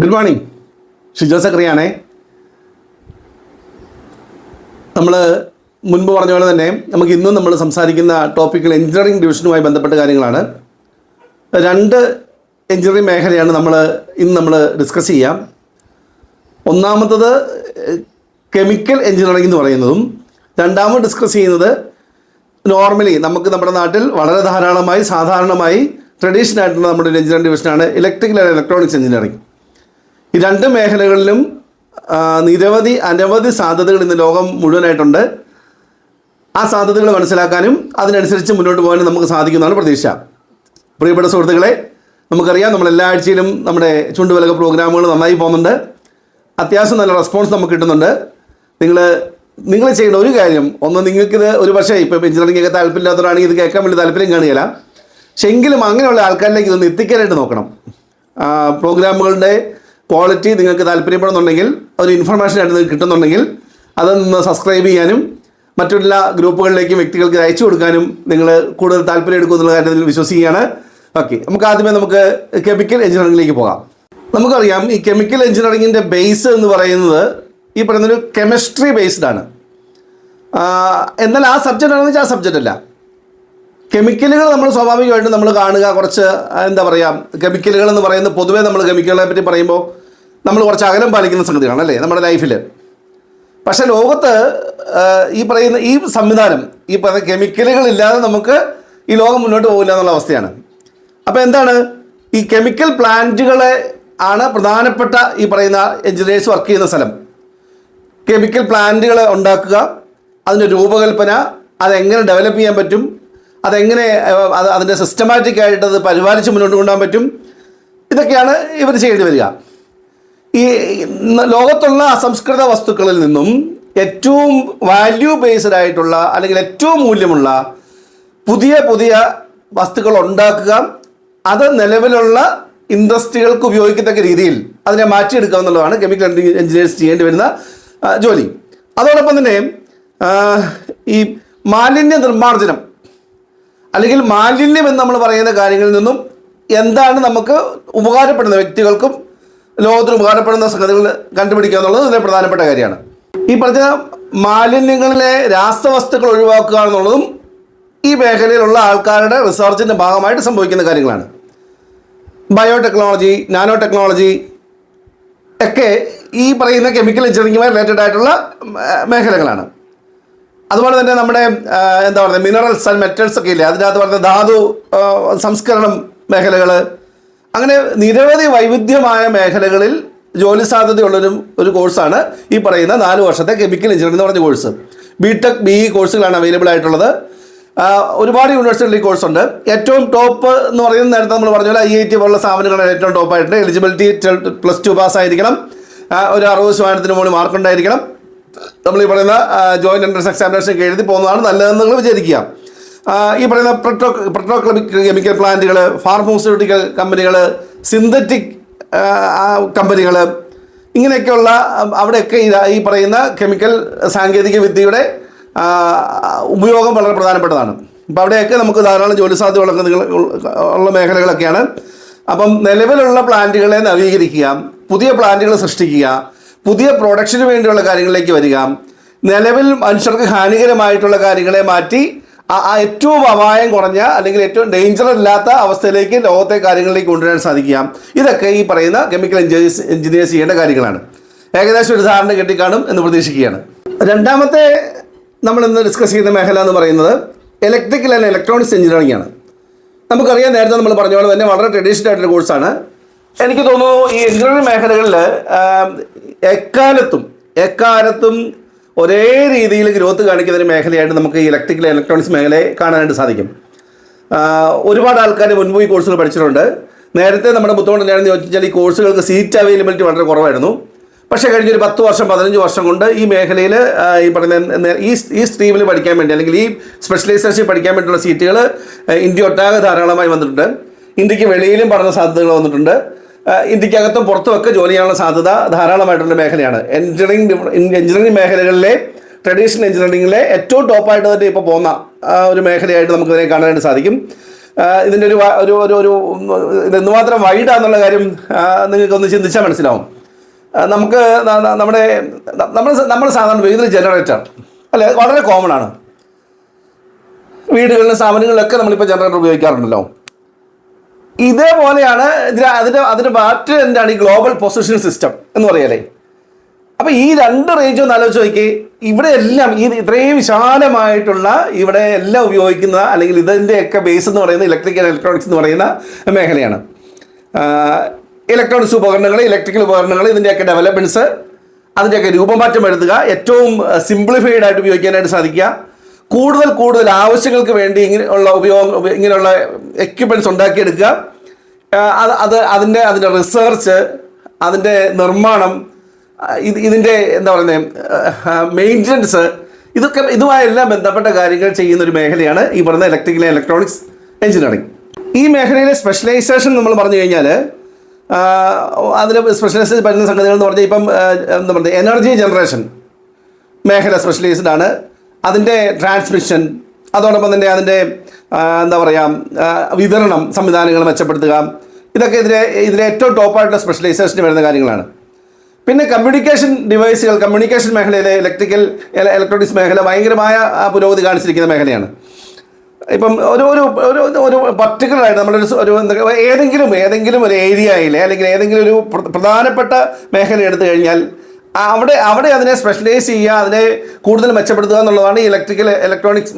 Good morning. Shijo സക്രിയാണേ. നമ്മൾ മുൻപ് പറഞ്ഞ പോലെ തന്നെ നമുക്ക് ഇന്നും നമ്മൾ സംസാരിക്കുന്ന ടോപ്പിക്കുകൾ എഞ്ചിനീയറിംഗ് ഡിവിഷനുമായി ബന്ധപ്പെട്ട കാര്യങ്ങളാണ്. രണ്ട് എഞ്ചിനീയറിംഗ് മേഖലയാണ് ഇന്ന് നമ്മൾ ഡിസ്കസ് ചെയ്യാം. ഒന്നാമത്തത് കെമിക്കൽ എഞ്ചിനീയറിംഗ് എന്ന് പറയുന്നതും, രണ്ടാമത് ഡിസ്കസ് ചെയ്യുന്നത് നോർമലി നമ്മുടെ നാട്ടിൽ വളരെ ധാരാളമായി സാധാരണമായി ട്രഡീഷണൽ ആയിട്ടുള്ള നമ്മുടെ ഒരു എഞ്ചിനീയറിംഗ് ഡിവിഷനാണ് ഇലക്ട്രിക്കൽ ആൻഡ് ഇലക്ട്രോണിക്സ് എഞ്ചിനീയറിംഗ്. ഈ രണ്ട് മേഖലകളിലും അനവധി സാധ്യതകൾ ഇന്ന് ലോകം മുഴുവനായിട്ടുണ്ട്. ആ സാധ്യതകൾ മനസ്സിലാക്കാനും അതിനനുസരിച്ച് മുന്നോട്ട് പോകാനും നമുക്ക് സാധിക്കുന്നതാണ് പ്രതീക്ഷ. പ്രിയപ്പെട്ട സുഹൃത്തുക്കളെ, നമുക്കറിയാം നമ്മൾ എല്ലാ ആഴ്ചയിലും നമ്മുടെ ചുണ്ടുവിലക പ്രോഗ്രാമുകൾ നന്നായി പോകുന്നുണ്ട്. അത്യാവശ്യം നല്ല റെസ്പോൺസ് നമുക്ക് കിട്ടുന്നുണ്ട്. നിങ്ങൾ ചെയ്യേണ്ട ഒരു കാര്യം, നിങ്ങൾക്കിത് ഒരു പക്ഷേ ഇപ്പോൾ എഞ്ചിനീയറിംഗ് ഒക്കെ താല്പര്യമില്ലാത്തവരാണെങ്കിൽ ഇത് കേൾക്കാൻ വേണ്ടി താല്പര്യം കാണുകയില്ല. പക്ഷെ എങ്കിലും അങ്ങനെയുള്ള ആൾക്കാരിലേക്ക് ഇതൊന്ന് എത്തിക്കാനായിട്ട് നോക്കണം. പ്രോഗ്രാമുകളുടെ ക്വാളിറ്റി നിങ്ങൾക്ക് താല്പര്യപ്പെടുന്നുണ്ടെങ്കിൽ, ഒരു ഇൻഫർമേഷൻ ആയിട്ട് നിങ്ങൾക്ക് കിട്ടുന്നുണ്ടെങ്കിൽ അതൊന്ന് സബ്സ്ക്രൈബ് ചെയ്യാനും മറ്റുള്ള ഗ്രൂപ്പുകളിലേക്കും വ്യക്തികൾക്ക് അയച്ചു കൊടുക്കാനും നിങ്ങൾ കൂടുതൽ താല്പര്യം എടുക്കുമെന്നുള്ള കാര്യത്തിൽ വിശ്വസിക്കുകയാണ്. ഓക്കെ, നമുക്ക് കെമിക്കൽ എഞ്ചിനീയറിംഗിലേക്ക് പോകാം. നമുക്കറിയാം ഈ കെമിക്കൽ എഞ്ചിനീയറിംഗിൻ്റെ ബേസ് എന്ന് പറയുന്നത് ഈ പറയുന്നൊരു കെമിസ്ട്രി ബേസ്ഡ് ആണ്. എന്നാൽ ആ സബ്ജക്റ്റ് ആണെന്ന് വെച്ചാൽ ആ സബ്ജക്റ്റ് അല്ല. കെമിക്കലുകൾ നമ്മൾ സ്വാഭാവികമായിട്ടും നമ്മൾ കാണുക കുറച്ച് കെമിക്കലുകൾ എന്ന് പറയുന്നത് പൊതുവേ നമ്മൾ കെമിക്കലുകളെ പറ്റി പറയുമ്പോൾ നമ്മൾ കുറച്ച് അകലം പാലിക്കുന്ന സംഗതിയാണ് അല്ലേ നമ്മുടെ ലൈഫിൽ. പക്ഷേ ലോകത്ത് ഈ സംവിധാനം കെമിക്കലുകളില്ലാതെ നമുക്ക് ഈ ലോകം മുന്നോട്ട് പോകില്ല എന്നുള്ള അവസ്ഥയാണ്. അപ്പോൾ എന്താണ് ഈ കെമിക്കൽ പ്ലാന്റുകളെ ആണ് പ്രധാനപ്പെട്ട ഈ പറയുന്ന എഞ്ചിനീയേഴ്സ് വർക്ക് ചെയ്യുന്ന സ്ഥലം. കെമിക്കൽ പ്ലാന്റുകൾ ഉണ്ടാക്കുക, അതിൻ്റെ രൂപകൽപ്പന, അതെങ്ങനെ ഡെവലപ്പ് ചെയ്യാൻ പറ്റും, അതെങ്ങനെ അതിൻ്റെ സിസ്റ്റമാറ്റിക് ആയിട്ട് അത് പരിപാലിച്ച് മുന്നോട്ട് കൊണ്ടുപോകാൻ പറ്റും, ഇതൊക്കെയാണ് ഇവർ ചെയ്യേണ്ടി വരിക. ഈ ലോകത്തുള്ള അസംസ്കൃത വസ്തുക്കളിൽ നിന്നും ഏറ്റവും വാല്യൂ ബേസ്ഡ് ആയിട്ടുള്ള അല്ലെങ്കിൽ ഏറ്റവും മൂല്യമുള്ള പുതിയ വസ്തുക്കൾ ഉണ്ടാക്കുക, അത് നിലവിലുള്ള ഇൻഡസ്ട്രികൾക്ക് ഉപയോഗിക്കത്തക്ക രീതിയിൽ അതിനെ മാറ്റിയെടുക്കുക എന്നുള്ളതാണ് കെമിക്കൽ എഞ്ചിനീയേഴ്സ് ചെയ്യേണ്ടി വരുന്ന ജോലി. അതോടൊപ്പം തന്നെ ഈ മാലിന്യ നിർമ്മാർജ്ജനം അല്ലെങ്കിൽ മാലിന്യം എന്ന് നമ്മൾ പറയുന്ന കാര്യങ്ങളിൽ നിന്നും എന്താണ് നമുക്ക് ഉപകാരപ്പെടുന്ന വ്യക്തികൾക്കും ലോകത്തിന് ഉപകാരപ്പെടുന്ന സംഗതികൾ കണ്ടുപിടിക്കുക എന്നുള്ളത് ഇതിലെ പ്രധാനപ്പെട്ട കാര്യമാണ്. ഈ പറഞ്ഞ മാലിന്യങ്ങളിലെ രാസവസ്തുക്കൾ ഒഴിവാക്കുക എന്നുള്ളതും ഈ മേഖലയിലുള്ള ആൾക്കാരുടെ റിസർച്ചിൻ്റെ ഭാഗമായിട്ട് സംഭവിക്കുന്ന കാര്യങ്ങളാണ്. ബയോടെക്നോളജി, നാനോ ടെക്നോളജി ഒക്കെ ഈ പറയുന്ന കെമിക്കൽ എഞ്ചിനീയറിംഗുമായി റിലേറ്റഡ് ആയിട്ടുള്ള മേഖലകളാണ്. അതുപോലെ തന്നെ നമ്മുടെ മിനറൽസ് ആൻഡ് മെറ്റൽസ് ഒക്കെ ഇല്ലേ, അതിനകത്ത് പറഞ്ഞ ധാതു സംസ്കരണം മേഖലകൾ, അങ്ങനെ നിരവധി വൈവിധ്യമായ മേഖലകളിൽ ജോലി സാധ്യതയുള്ളൊരു കോഴ്സാണ് ഈ പറയുന്ന 4 വർഷത്തെ കെമിക്കൽ എഞ്ചിനീയറിംഗ് എന്ന് പറഞ്ഞ കോഴ്സ്. BTech BE കോഴ്സുകളാണ് അവൈലബിൾ ആയിട്ടുള്ളത്. ഒരുപാട് യൂണിവേഴ്സിറ്റികളിൽ ഈ കോഴ്സുണ്ട്. ഏറ്റവും ടോപ്പ് എന്ന് പറയുന്നത് നേരത്തെ നമ്മൾ പറഞ്ഞ പോലെ IIT പോലുള്ള സ്ഥാപനങ്ങളാണ് ഏറ്റവും ടോപ്പായിട്ടുണ്ട്. എലിജിബിലിറ്റി +2 പാസ്സായിരിക്കണം, ഒരു 60% മുകളിൽ മാർക്ക് ഉണ്ടായിരിക്കണം. നമ്മൾ ഈ പറയുന്ന ജോയിൻറ്റ് എൻട്രൻസ് എക്സാമിനേഷൻ എഴുതി പോകുന്നതാണ് നല്ലതെന്ന് നിങ്ങൾ വിചാരിക്കുക. ഈ പറയുന്ന പെട്രോകെമിക്കൽ പ്ലാന്റുകൾ, ഫാർമസ്യൂട്ടിക്കൽ കമ്പനികൾ, സിന്തറ്റിക് കമ്പനികൾ, ഇങ്ങനെയൊക്കെയുള്ള അവിടെയൊക്കെ ഈ പറയുന്ന കെമിക്കൽ സാങ്കേതിക വിദ്യയുടെ ഉപയോഗം വളരെ പ്രധാനപ്പെട്ടതാണ്. അപ്പോൾ അവിടെയൊക്കെ നമുക്ക് ധാരാളം ജോലി സാധ്യതകളൊക്കെ ഉള്ള മേഖലകളൊക്കെയാണ്. അപ്പം നിലവിലുള്ള പ്ലാന്റുകളെ നവീകരിക്കുക, പുതിയ പ്ലാന്റുകൾ സൃഷ്ടിക്കുക, പുതിയ പ്രൊഡക്ഷന് വേണ്ടിയുള്ള കാര്യങ്ങളിലേക്ക് വരിക, നിലവിൽ മനുഷ്യർക്ക് ഹാനികരമായിട്ടുള്ള കാര്യങ്ങളെ മാറ്റി ഏറ്റവും അപായം കുറഞ്ഞ അല്ലെങ്കിൽ ഏറ്റവും ഡേഞ്ചർ ഇല്ലാത്ത അവസ്ഥയിലേക്ക് ലോകത്തെ കാര്യങ്ങളിലേക്ക് കൊണ്ടുവരാൻ സാധിക്കുക. ഇതൊക്കെ ഈ പറയുന്ന കെമിക്കൽ എഞ്ചിനീയേഴ്സ് ചെയ്യേണ്ട കാര്യങ്ങളാണ്. ഏകദേശം ഒരു ധാരണ കിട്ടിക്കാണും എന്ന് പ്രതീക്ഷിക്കുകയാണ്. രണ്ടാമത്തെ നമ്മൾ ഇന്ന് ഡിസ്കസ് ചെയ്യുന്ന മേഖല എന്ന് പറയുന്നത് ഇലക്ട്രിക്കൽ ആൻഡ് ഇലക്ട്രോണിക്സ് എഞ്ചിനീയറിംഗ് ആണ്. നമുക്കറിയാം, നേരത്തെ നമ്മൾ പറഞ്ഞ പോലെ തന്നെ വളരെ ട്രഡീഷണൽ ആയിട്ടൊരു കോഴ്സാണ്. എനിക്ക് തോന്നുന്നു ഈ എഞ്ചിനീയറിംഗ് മേഖലകളിൽ എക്കാലത്തും ഒരേ രീതിയിൽ ഗ്രോത്ത് കാണിക്കുന്ന ഒരു മേഖലയായിട്ട് നമുക്ക് ഈ ഇലക്ട്രിക്കൽ ഇലക്ട്രോണിക്സ് മേഖലയെ കാണാനായിട്ട് സാധിക്കും. ഒരുപാട് ആൾക്കാർ മുൻപ് ഈ കോഴ്സുകൾ പഠിച്ചിട്ടുണ്ട്. നേരത്തെ നമ്മുടെ ബുദ്ധിമുട്ട് എന്താണെന്ന് ചോദിച്ചാൽ ഈ കോഴ്സുകൾക്ക് സീറ്റ് അവൈലബിലിറ്റി വളരെ കുറവായിരുന്നു. പക്ഷേ കഴിഞ്ഞൊരു 10 വർഷം 15 വർഷം കൊണ്ട് ഈ മേഖലയിൽ ഈ പറയുന്ന ഈ സ്ട്രീമിൽ പഠിക്കാൻ വേണ്ടി അല്ലെങ്കിൽ ഈ സ്പെഷ്യലൈസേഷൻ പഠിക്കാൻ വേണ്ടിയുള്ള സീറ്റുകൾ ഇന്ത്യ ഒട്ടാകെ ധാരാളമായി വന്നിട്ടുണ്ട്. ഇന്ത്യക്ക് വെളിയിലും പഠന സാധ്യതകൾ വന്നിട്ടുണ്ട്. ഇന്ത്യക്കകത്തും പുറത്തുമൊക്കെ ജോലി ചെയ്യാനുള്ള സാധ്യത ധാരാളമായിട്ടുള്ള മേഖലയാണ്. എഞ്ചിനീയറിംഗ് മേഖലകളിലെ ട്രഡീഷണൽ എഞ്ചിനീയറിംഗിലെ ഏറ്റവും ടോപ്പായിട്ട് തന്നെ ഇപ്പോൾ പോകുന്ന ഒരു മേഖലയായിട്ട് നമുക്കിതിനെ കാണാനായിട്ട് സാധിക്കും. ഇതിൻ്റെ ഒരു ഇത് എന്തുമാത്രം വൈഡാന്നുള്ള കാര്യം നിങ്ങൾക്കൊന്ന് ചിന്തിച്ചാൽ മനസ്സിലാവും. നമുക്ക് നമ്മൾ സാധാരണ ഉപയോഗിക്കുന്ന ജനറേറ്റർ അല്ലെ, വളരെ കോമൺ ആണ്. വീടുകളിലും സ്ഥാപനങ്ങളിലൊക്കെ നമ്മളിപ്പോൾ ജനറേറ്റർ ഉപയോഗിക്കാറുണ്ടല്ലോ. ഇതേപോലെയാണ് അതിൻ്റെ ബാറ്ററി എന്താണ് ഈ ഗ്ലോബൽ പൊസിഷനിങ് സിസ്റ്റം എന്ന് പറയല്ലേ. അപ്പോൾ ഈ രണ്ട് റേഞ്ചും ഒന്ന് ആലോചിച്ച് നോക്കി. ഇവിടെ എല്ലാം ഇത്രയും വിശാലമായിട്ടുള്ള ഇവിടെ എല്ലാം ഉപയോഗിക്കുന്ന അല്ലെങ്കിൽ ഇതിൻ്റെയൊക്കെ ബേസ് എന്ന് പറയുന്നത് ഇലക്ട്രിക്കൽ ഇലക്ട്രോണിക്സ് എന്ന് പറയുന്ന മേഖലയാണ്. ഇലക്ട്രോണിക്സ് ഉപകരണങ്ങൾ, ഇലക്ട്രിക്കൽ ഉപകരണങ്ങൾ, ഇതിൻ്റെയൊക്കെ ഡെവലപ്മെൻറ്റ്സ്, അതിൻ്റെയൊക്കെ രൂപമാറ്റം വരുത്തുക, ഏറ്റവും സിംപ്ലിഫൈഡ് ആയിട്ട് ഉപയോഗിക്കാനായിട്ട് സാധിക്കുക, കൂടുതൽ ആവശ്യങ്ങൾക്ക് വേണ്ടി ഇങ്ങനെയുള്ള എക്യുപ്മെൻറ്റ്സ് ഉണ്ടാക്കിയെടുക്കുക, അതിൻ്റെ റിസർച്ച്, അതിൻ്റെ നിർമ്മാണം, ഇതിൻ്റെ എന്താ പറയുന്നത് മെയിൻ്റനൻസ്, ഇതുമായെല്ലാം ബന്ധപ്പെട്ട കാര്യങ്ങൾ ചെയ്യുന്ന ഒരു മേഖലയാണ് ഈ പറയുന്ന ഇലക്ട്രിക്കൽ ഇലക്ട്രോണിക്സ് എഞ്ചിനീയറിംഗ്. ഈ മേഖലയിലെ സ്പെഷ്യലൈസേഷൻ നമ്മൾ പറഞ്ഞു കഴിഞ്ഞാൽ അതിൽ സ്പെഷ്യലൈസേഷൻ വരുന്ന സംഗതികൾ എന്ന് പറഞ്ഞാൽ ഇപ്പം എന്താ പറയുക എനർജി ജനറേഷൻ മേഖല സ്പെഷ്യലൈസ്ഡ് ആണ്. അതിൻ്റെ ട്രാൻസ്മിഷൻ, അതോടൊപ്പം തന്നെ അതിൻ്റെ എന്താ പറയുക വിതരണം സംവിധാനങ്ങൾ മെച്ചപ്പെടുത്തുക, ഇതൊക്കെ ഇതിലെ ഏറ്റവും ടോപ്പായിട്ടുള്ള സ്പെഷ്യലൈസേഷന് വരുന്ന കാര്യങ്ങളാണ്. പിന്നെ കമ്മ്യൂണിക്കേഷൻ ഡിവൈസുകൾ, കമ്മ്യൂണിക്കേഷൻ മേഖലയിലെ ഇലക്ട്രോണിക്സ് മേഖല ഭയങ്കരമായ പുരോഗതി കാണിച്ചിരിക്കുന്ന മേഖലയാണ്. ഇപ്പം ഒരു പർട്ടിക്കുലറായിട്ട് നമ്മളൊരു ഏതെങ്കിലും ഒരു ഏരിയയിലെ അല്ലെങ്കിൽ ഏതെങ്കിലും ഒരു പ്രധാനപ്പെട്ട മേഖല എടുത്തു കഴിഞ്ഞാൽ അവിടെ അതിനെ സ്പെഷ്യലൈസ് ചെയ്യുക, അതിനെ കൂടുതൽ മെച്ചപ്പെടുത്തുക എന്നുള്ളതാണ് ഈ ഇലക്ട്രോണിക്സ്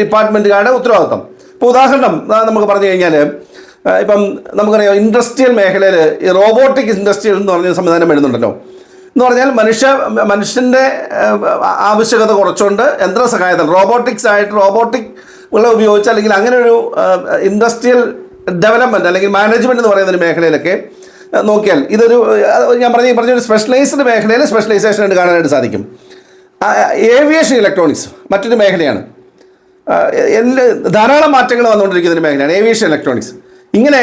ഡിപ്പാർട്ട്മെൻറ്റുകാരുടെ ഉത്തരവാദിത്വം. ഇപ്പോൾ ഉദാഹരണം നമുക്ക് പറഞ്ഞു കഴിഞ്ഞാൽ ഇപ്പം നമുക്കറിയാം ഇൻഡസ്ട്രിയൽ മേഖലയിൽ ഈ റോബോട്ടിക് ഇൻഡസ്ട്രിയൽ എന്ന് പറഞ്ഞ സംവിധാനം വരുന്നുണ്ടല്ലോ. എന്ന് പറഞ്ഞാൽ മനുഷ്യൻ്റെ ആവശ്യകത കുറച്ചുകൊണ്ട് യന്ത്ര സഹായത്തിൽ റോബോട്ടിക് ഉപയോഗിച്ച് അല്ലെങ്കിൽ അങ്ങനെ ഒരു ഇൻഡസ്ട്രിയൽ ഡെവലപ്മെൻറ്റ് അല്ലെങ്കിൽ മാനേജ്മെൻറ്റ് എന്ന് പറയുന്ന ഒരു മേഖലയിലൊക്കെ നോക്കിയാൽ ഇതൊരു ഞാൻ പറഞ്ഞൊരു സ്പെഷ്യലൈസ്ഡ് മേഖലയിൽ സ്പെഷ്യലൈസേഷൻ ആയിട്ട് കാണാനായിട്ട് സാധിക്കും. ഏവിയേഷൻ ഇലക്ട്രോണിക്സ് മറ്റൊരു മേഖലയാണ്. ധാരാളം മാറ്റങ്ങൾ വന്നുകൊണ്ടിരിക്കുന്ന ഒരു മേഖലയാണ് ഏവിയേഷൻ ഇലക്ട്രോണിക്സ്. ഇങ്ങനെ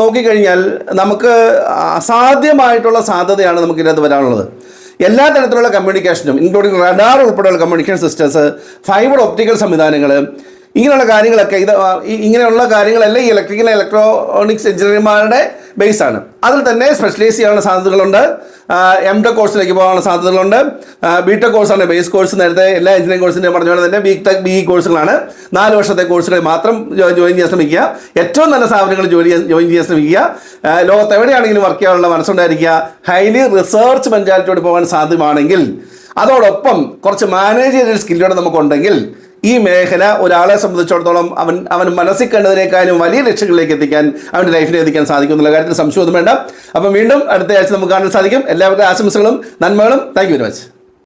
നോക്കിക്കഴിഞ്ഞാൽ നമുക്ക് അസാധ്യമായിട്ടുള്ള സാധ്യതയാണ് നമുക്കിതിനകത്ത് വരാനുള്ളത്. എല്ലാ തരത്തിലുള്ള കമ്മ്യൂണിക്കേഷനും ഇൻക്ലൂഡിങ് റഡാർ ഉൾപ്പെടെയുള്ള കമ്മ്യൂണിക്കേഷൻ സിസ്റ്റംസ്, ഫൈബർ ഒപ്റ്റിക്കൽ സംവിധാനങ്ങൾ, ഇങ്ങനെയുള്ള കാര്യങ്ങളൊക്കെ ഇങ്ങനെയുള്ള കാര്യങ്ങളെല്ലാം ഈ ഇലക്ട്രിക്കൽ ഇലക്ട്രോണിക്സ് എഞ്ചിനീയർമാരുടെ ബേസാണ്. അതിൽ തന്നെ സ്പെഷ്യലൈസ് ചെയ്യാനുള്ള സാധ്യതകളുണ്ട്. M.Tech കോഴ്സിലേക്ക് പോകാനുള്ള സാധ്യതകളുണ്ട്. B.Tech കോഴ്സാണ് ബേസ് കോഴ്സ്. നേരത്തെ എല്ലാ എഞ്ചിനീയറിംഗ് കോഴ്സിൻ്റെയും പറഞ്ഞ പോലെ തന്നെ B.Tech കോഴ്സുകളാണ്. 4 വർഷത്തെ കോഴ്സുകൾ മാത്രം ജോയിൻ ചെയ്യാൻ ശ്രമിക്കുക. ഏറ്റവും നല്ല സ്ഥാപനങ്ങൾ ജോയിൻ ചെയ്യാൻ ശ്രമിക്കുക. ലോകത്ത് എവിടെയാണെങ്കിലും വർക്ക് ചെയ്യാനുള്ള മനസ്സുണ്ടായിരിക്കുക. ഹൈലി റിസർച്ച് മെൻറ്റാലിറ്റിയോട് പോകാൻ സാധ്യമാണെങ്കിൽ അതോടൊപ്പം കുറച്ച് മാനേജറിയൽ സ്കില്ലോടെ നമുക്കുണ്ടെങ്കിൽ ഈ മേഖല ഒരാളെ സംബന്ധിച്ചിടത്തോളം അവൻ മനസ്സിൽ കണ്ടതിനേക്കാളും വലിയ ലക്ഷ്യങ്ങളിലേക്ക് എത്തിക്കാൻ, അവൻ്റെ ലൈഫിനെ എത്തിക്കാൻ സാധിക്കും എന്നുള്ള കാര്യത്തിൽ സംശയമൊന്നും വേണ്ട. അപ്പം വീണ്ടും അടുത്ത ആഴ്ച നമുക്ക് കാണാൻ സാധിക്കും. എല്ലാവരുടെ ആശംസകളും നന്മകളും. Thank you very much.